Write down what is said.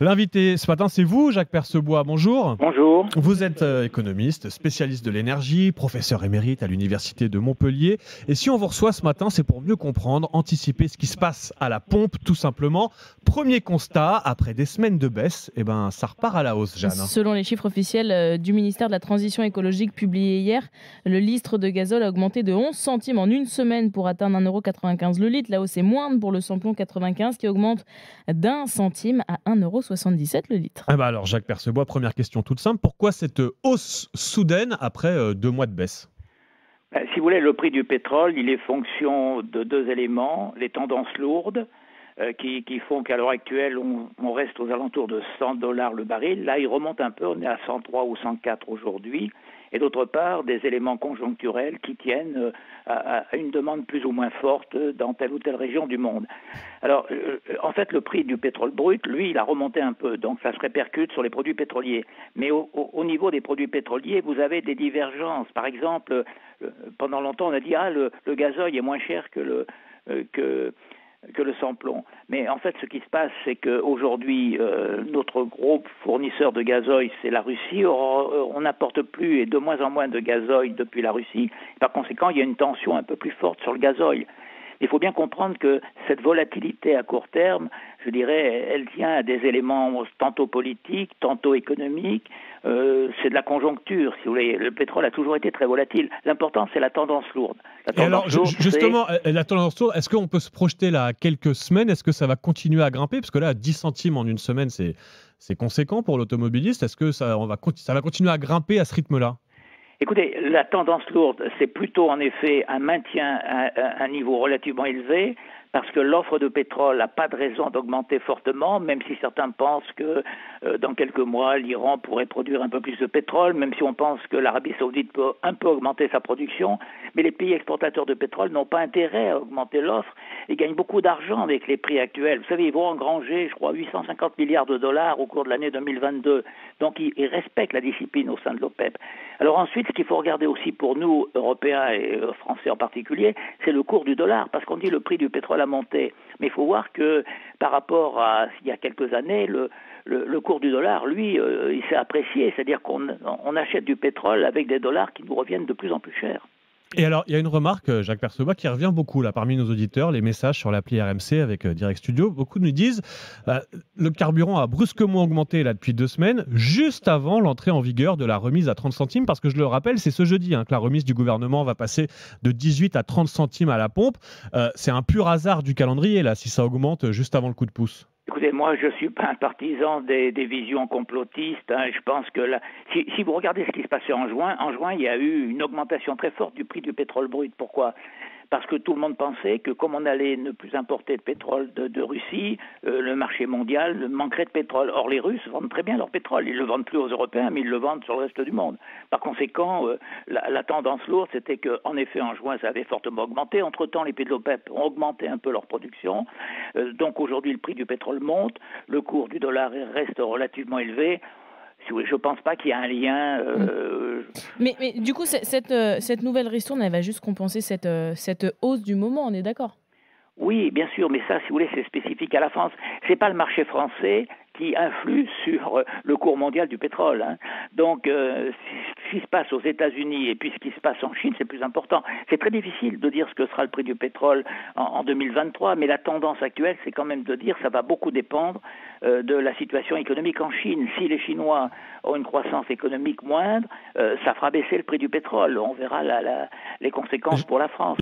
L'invité ce matin, c'est vous, Jacques Percebois. Bonjour. Bonjour. Vous êtes économiste, spécialiste de l'énergie, professeur émérite à l'Université de Montpellier. Et si on vous reçoit ce matin, c'est pour mieux comprendre, anticiper ce qui se passe à la pompe, tout simplement. Premier constat, après des semaines de baisse, ça repart à la hausse, Jeanne. Selon les chiffres officiels du ministère de la Transition écologique publiés hier, le litre de gazole a augmenté de 11 centimes en une semaine pour atteindre 1,95 € le litre. La hausse est moindre pour le samplon 95 qui augmente d'1 centime à 1,77 € le litre. Alors, Jacques Percebois, première question toute simple. Pourquoi cette hausse soudaine après 2 mois de baisse ? Si vous voulez, le prix du pétrole, il est fonction de deux éléments, les tendances lourdes qui font qu'à l'heure actuelle, on reste aux alentours de $100 le baril. Là, il remonte un peu, on est à 103 ou 104 aujourd'hui. Et d'autre part, des éléments conjoncturels qui tiennent à une demande plus ou moins forte dans telle ou telle région du monde. Alors, en fait, le prix du pétrole brut, lui, il a remonté un peu, donc ça se répercute sur les produits pétroliers. Mais au niveau des produits pétroliers, vous avez des divergences. Par exemple, pendant longtemps, on a dit « Ah, le gazoil est moins cher que le samplon ». Mais en fait, ce qui se passe, c'est qu'aujourd'hui, notre gros fournisseur de gazoil, c'est la Russie. Or, on n'apporte plus et de moins en moins de gazoil depuis la Russie. Par conséquent, il y a une tension un peu plus forte sur le gazoil. Il faut bien comprendre que cette volatilité à court terme, je dirais, elle tient à des éléments tantôt politiques, tantôt économiques. C'est de la conjoncture, si vous voulez. Le pétrole a toujours été très volatile. L'important, c'est la tendance lourde. Justement, la tendance lourde, est-ce qu'on peut se projeter là quelques semaines ? Est-ce que ça va continuer à grimper ? Parce que là, 10 centimes en une semaine, c'est conséquent pour l'automobiliste. Est-ce que ça va continuer à grimper à ce rythme-là ? Écoutez, la tendance lourde, c'est plutôt en effet un maintien à un niveau relativement élevé, parce que l'offre de pétrole n'a pas de raison d'augmenter fortement, même si certains pensent que dans quelques mois, l'Iran pourrait produire un peu plus de pétrole, même si on pense que l'Arabie Saoudite peut un peu augmenter sa production. Mais les pays exportateurs de pétrole n'ont pas intérêt à augmenter l'offre. Ils gagnent beaucoup d'argent avec les prix actuels. Vous savez, ils vont engranger, je crois, 850 milliards de dollars au cours de l'année 2022. Donc, ils respectent la discipline au sein de l'OPEP. Alors ensuite, ce qu'il faut regarder aussi pour nous, Européens et Français en particulier, c'est le cours du dollar, parce qu'on dit le prix du pétrole a monté. Mais il faut voir que par rapport à il y a quelques années, le cours du dollar, lui, il s'est apprécié, c'est-à-dire qu'on achète du pétrole avec des dollars qui nous reviennent de plus en plus chers. Et alors, il y a une remarque, Jacques Percebois, qui revient beaucoup là parmi nos auditeurs, les messages sur l'appli RMC avec Direct Studio. Beaucoup nous disent le carburant a brusquement augmenté là depuis 2 semaines, juste avant l'entrée en vigueur de la remise à 30 centimes, parce que je le rappelle, c'est ce jeudi que la remise du gouvernement va passer de 18 à 30 centimes à la pompe. C'est un pur hasard du calendrier là, si ça augmente juste avant le coup de pouce. Écoutez, moi, je ne suis pas un partisan des visions complotistes. Je pense que là, si vous regardez ce qui se passait en juin, il y a eu une augmentation très forte du prix du pétrole brut. Pourquoi ? Parce que tout le monde pensait que comme on allait ne plus importer de pétrole de Russie, le marché mondial manquerait de pétrole. Or, les Russes vendent très bien leur pétrole. Ils ne le vendent plus aux Européens, mais ils le vendent sur le reste du monde. Par conséquent, la tendance lourde, c'était qu'en effet, en juin, ça avait fortement augmenté. Entre-temps, les pays de l'OPEP ont augmenté un peu leur production. Donc aujourd'hui, le prix du pétrole monte. Le cours du dollar reste relativement élevé. Je ne pense pas qu'il y a un lien. Mais du coup, cette nouvelle ristourne, elle va juste compenser cette hausse du moment, on est d'accord ? Oui, bien sûr, mais ça, si vous voulez, c'est spécifique à la France. C'est pas le marché français qui influe sur le cours mondial du pétrole. Donc, ce qui se passe aux États-Unis et puis ce qui se passe en Chine, c'est plus important. C'est très difficile de dire ce que sera le prix du pétrole en 2023, mais la tendance actuelle, c'est quand même de dire que ça va beaucoup dépendre de la situation économique en Chine. Si les Chinois ont une croissance économique moindre, ça fera baisser le prix du pétrole. On verra les conséquences pour la France.